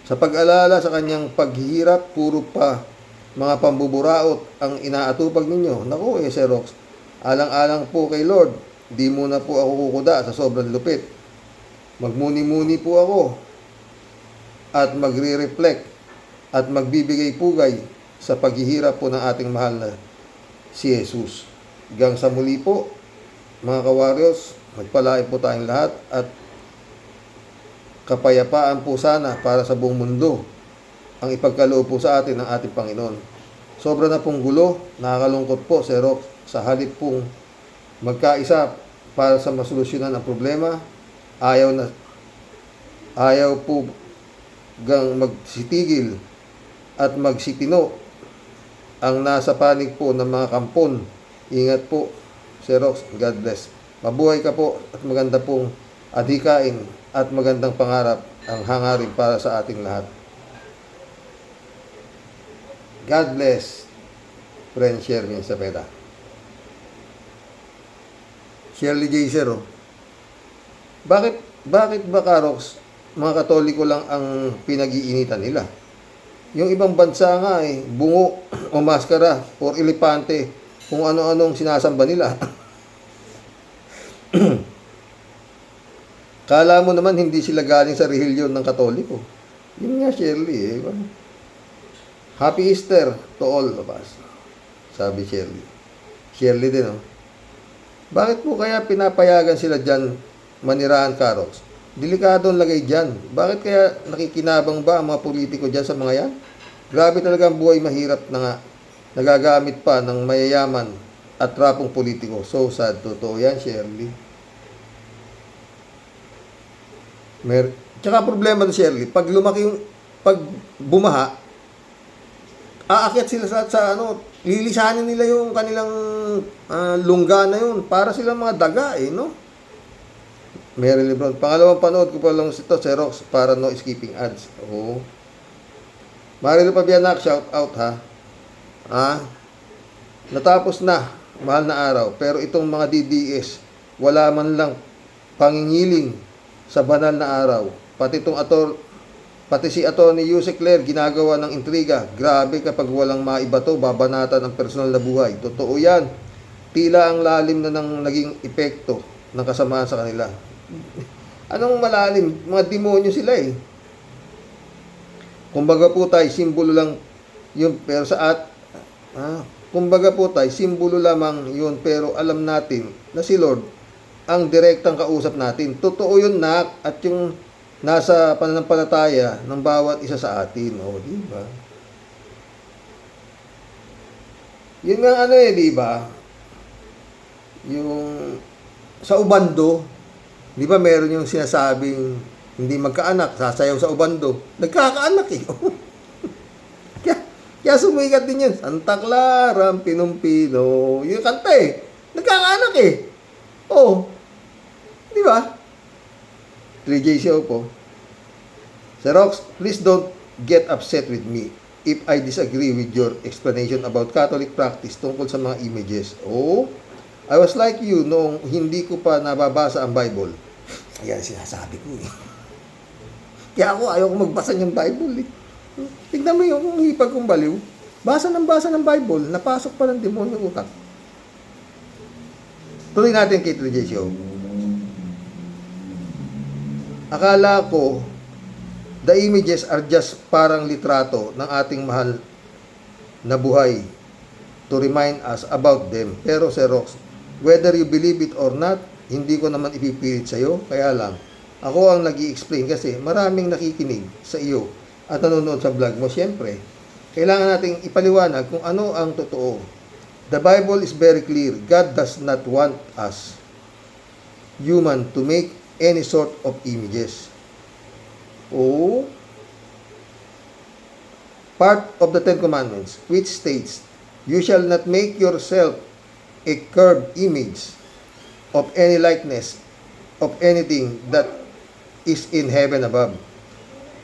Sa pag-alala sa kanyang paghihirap, puro pa mga pambuburaot ang inaatupag ninyo. Naku Sir Rox, alang-alang po kay Lord, di muna po ako kukuda sa sobrang lupit. Magmuni-muni po ako at magre-reflect at magbibigay pugay sa paghihirap po ng ating mahal na si Jesus. Hanggang sa muli po, mga kawaryos, magpalain po tayong lahat at kapayapaan po sana para sa buong mundo ang ipagkaloob po sa atin ng ating Panginoon. Sobra na pong gulo, nakakalungkot po, Sir Rox, sa halip pong magkaisa para sa masolusyonan ang problema, ayaw po gang magsitigil at magsitino ang nasa panig po ng mga kampon. Ingat po, Sir Rox, God bless. Mabuhay ka po at maganda pong adhikain at magandang pangarap ang hangarin para sa ating lahat. God bless, friend Shervin Sapeda. Shirley Jaser, oh. Bakit ba, Karox, mga Katoliko lang ang pinag-iinitan nila? Yung ibang bansa nga bungo o maskara or elepante, kung ano-anong sinasamba nila. Kala mo naman hindi sila galing sa relihiyon ng Katoliko. Yun nga, Shirley, Happy Easter to all of us, sabi Shirley. Shirley din, oh. Bakit po kaya pinapayagan sila dyan manirahan, Karox? Delikado ang lagay dyan. Bakit kaya nakikinabang ba ang mga politiko dyan sa mga yan? Grabe talaga ang buhay, mahirap na nga. Nagagamit pa ng mayayaman at trapong politiko. So sad. Totoo yan, Shirley. Tsaka problema to, Shirley, pag bumaha, aakyat sila sa lilisanin nila yung kanilang lungga na yun para silang mga daga, no? Mary Lebron. Pangalawang panood ko pa lang ito, Xerox, para no skipping ads. Oo. Marilo Pabianak, shout out, ha? Natapos na, mahal na araw, pero itong mga DDS, wala man lang pangingiling sa banal na araw. Pati si Atty. Yuse Claire ginagawa ng intriga. Grabe, kapag walang maibato, babanatan ang personal na buhay. Totoo yan. Tila ang lalim na ng naging epekto ng kasamaan sa kanila. Anong malalim? Mga demonyo sila, Kumbaga po tayo, simbolo lang yun, pero kumbaga po tayo, simbolo lamang yun, pero alam natin na si Lord ang direktang kausap natin. Totoo yun, nak, at yung nasa pananampalataya ng bawat isa sa atin. O, di ba? Yun nga di ba? Yung sa ubando, di ba meron yung sinasabing hindi magkaanak, sasayaw sa ubando. Nagkakaanak, Kaya sumikat din yun. Santa Clara, Pinumpino. Yung kanta, Nagkakaanak, Oh. Di ba? 3JCO po. Xerox, please don't get upset with me if I disagree with your explanation about Catholic practice tungkol sa mga images. Oh, I was like you noong hindi ko pa nababasa ang Bible. Ayan sinasabi ko, Kaya ako, ayaw ko magbasa ng Bible, Tignan mo yung hipag kong baliw. Basa ng Bible, napasok pa ng demonyo utak. Tuloy natin kay 3JCO. Akala ko, the images are just parang litrato ng ating mahal na buhay to remind us about them. Pero Xerox, whether you believe it or not, hindi ko naman ipipilit sa'yo. Kaya lang, ako ang nag-i-explain kasi maraming nakikinig sa iyo at nanonood sa vlog mo. Siyempre, kailangan nating ipaliwanag kung ano ang totoo. The Bible is very clear. God does not want us, human, to make any sort of images. Oh, part of the Ten Commandments, which states, you shall not make yourself a carved image of any likeness of anything that is in heaven above,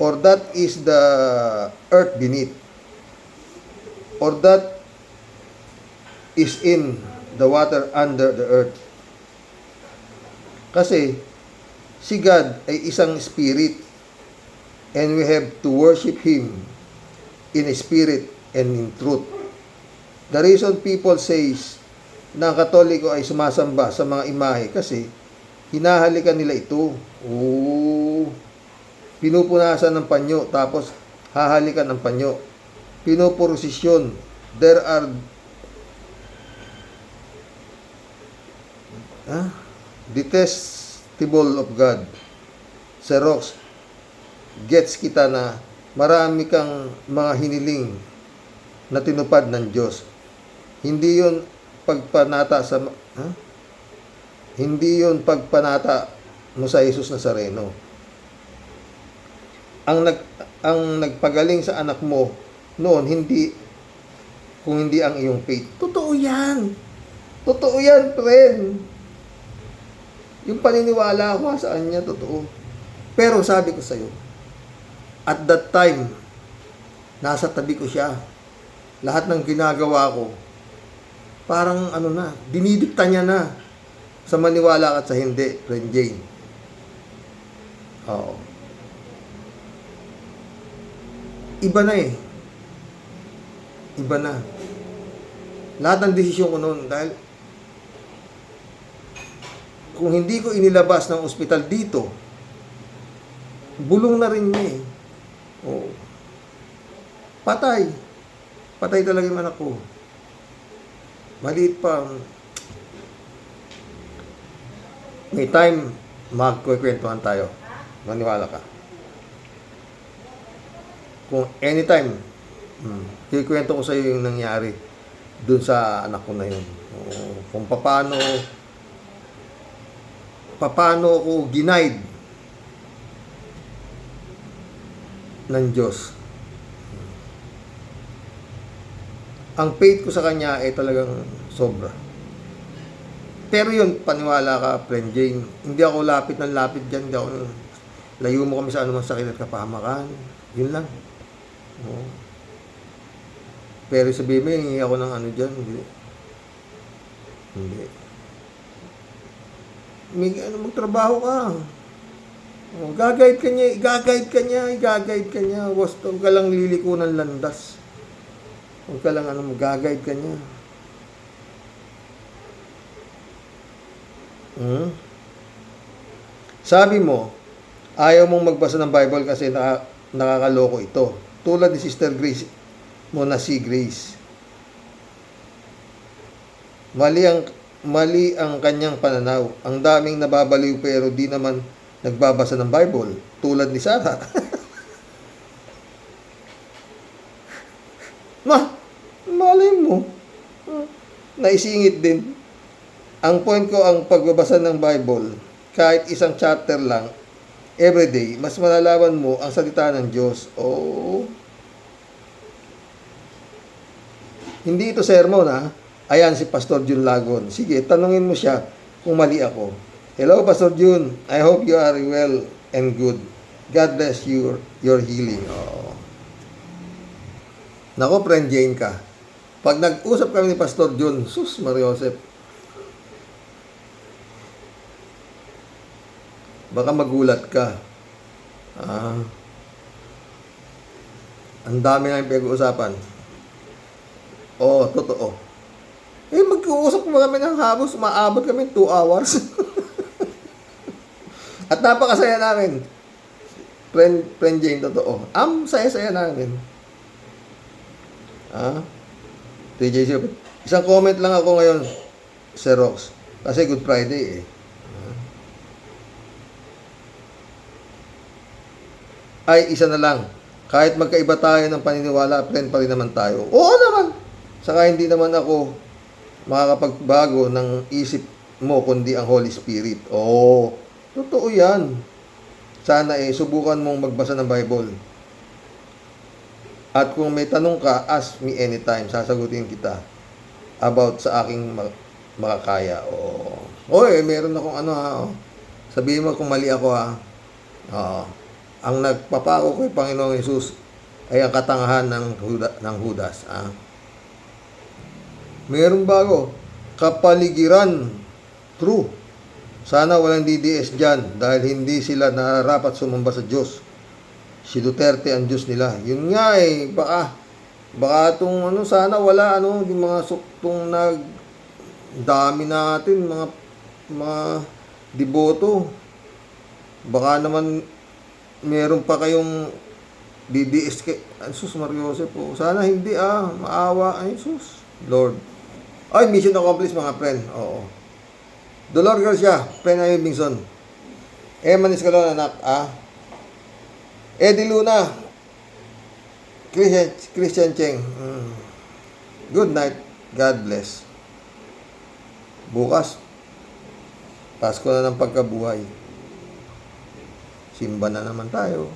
or that is the earth beneath, or that is in the water under the earth. Kasi si God ay isang spirit, and we have to worship Him in a spirit and in truth. The reason people says na ang Katoliko ay sumasamba sa mga imahe kasi hinahalikan nila ito. Pinupunasan ng panyo, tapos hahalikan ng panyo. Pinuprosesyon. There are detestable of God. Xerox, gets kita na marami kang mga hiniling na tinupad ng Diyos. Hindi yon pagpanata hindi yon pagpanata mo sa Jesus Nazareno. Ang nagpagaling sa anak mo noon, kung hindi ang iyong faith. Totoo yan, friend. Yung paniniwala ko sa kanya, totoo. Pero sabi ko sa'yo, at that time, nasa tabi ko siya. Lahat ng ginagawa ko, parang dinidikta niya na. Sa maniwala ka at sa hindi, friend Jane. Oo. Iba na eh. Iba na. Lahat ng desisyon ko noon dahil kung hindi ko inilabas ng ospital dito, bulong na rin niya eh. Oo. Patay. Patay talaga yung anak ko. Maliit pa. May time, magkukwentuhan tayo. Maniwala ka. Kung anytime, kikwento ko sa iyo yung nangyari dun sa anak ko na yun. Oo. Kung paano ako ginaid ng Diyos. Ang faith ko sa Kanya ay talagang sobra. Pero yun, paniwala ka, friend Jane, hindi ako lapit ng lapit dyan. Hindi ako, layo mo kami sa anumang sakit at kapahamakan. Yun lang. Oo. Pero sabihin mo, hingi ako ng ano dyan. Hindi. Hindi. Magtrabaho ka. Oh, gagayad ka niya. Huwag ka lang liliko ng landas. Huwag ka lang magagayad ka niya. Sabi mo, ayaw mong magbasa ng Bible kasi nakakaloko ito. Tulad ni Sister Grace mo na si Grace. Mali ang kanyang pananaw. Ang daming nababaliw pero di naman nagbabasa ng Bible. Tulad ni Sarah. Malay mo. Naisingit din. Ang point ko, ang pagbabasa ng Bible, kahit isang chapter lang, everyday, mas malalaman mo ang salita ng Diyos. Oh. Hindi ito sermon, ha? Ayan si Pastor Jun Lagon. Sige, tanungin mo siya kung mali ako. Hello, Pastor Jun. I hope you are well and good. God bless you, your healing. Oh. Nako, friend Jane ka. Pag nag-usap kami ni Pastor Jun, sus, Mariosep, baka magulat ka. Ang dami namin pinag-uusapan. Oo, totoo. Mag-uusap kami ng habos, maabot kami 2 hours. At napakasaya namin. Friend Jane, totoo. Saya-saya namin. TJ, isang comment lang ako ngayon, Sir Rox. Kasi Good Friday eh. Ay, isa na lang. Kahit magkaiba tayo ng paniniwala, friend pa rin naman tayo. Oo naman. Saka hindi naman ako makakapagbago ng isip mo, kundi ang Holy Spirit. Oo. Totoo yan. Sana subukan mong magbasa ng Bible. At kung may tanong ka, ask me anytime. Sasagutin kita about sa aking makakaya. Oo. Oy, meron akong sabihin mo kung mali ako, ha. Oo. Ang nagpapako kay Panginoong Hesus ay ang katangahan ng Judas. Meron bago. Kapaligiran. True. Sana walang DDS dyan dahil hindi sila nararapat sumamba sa Diyos. Si Duterte ang Diyos nila. Yun nga eh. Baka itong sana wala yung mga suktong dami natin, mga deboto. Baka naman meron pa kayong DDS kay Jesus Mariosep po. Sana hindi maawa. Ay Jesus, Lord. Ay, mission accomplished mga friend. Oo. Dolor Garcia, friend Ayo Bingson. Eman Iscalon, anak. Eddie Luna. Christian Cheng. Good night. God bless. Bukas, Pasko na ng pagkabuhay. Simba na naman tayo.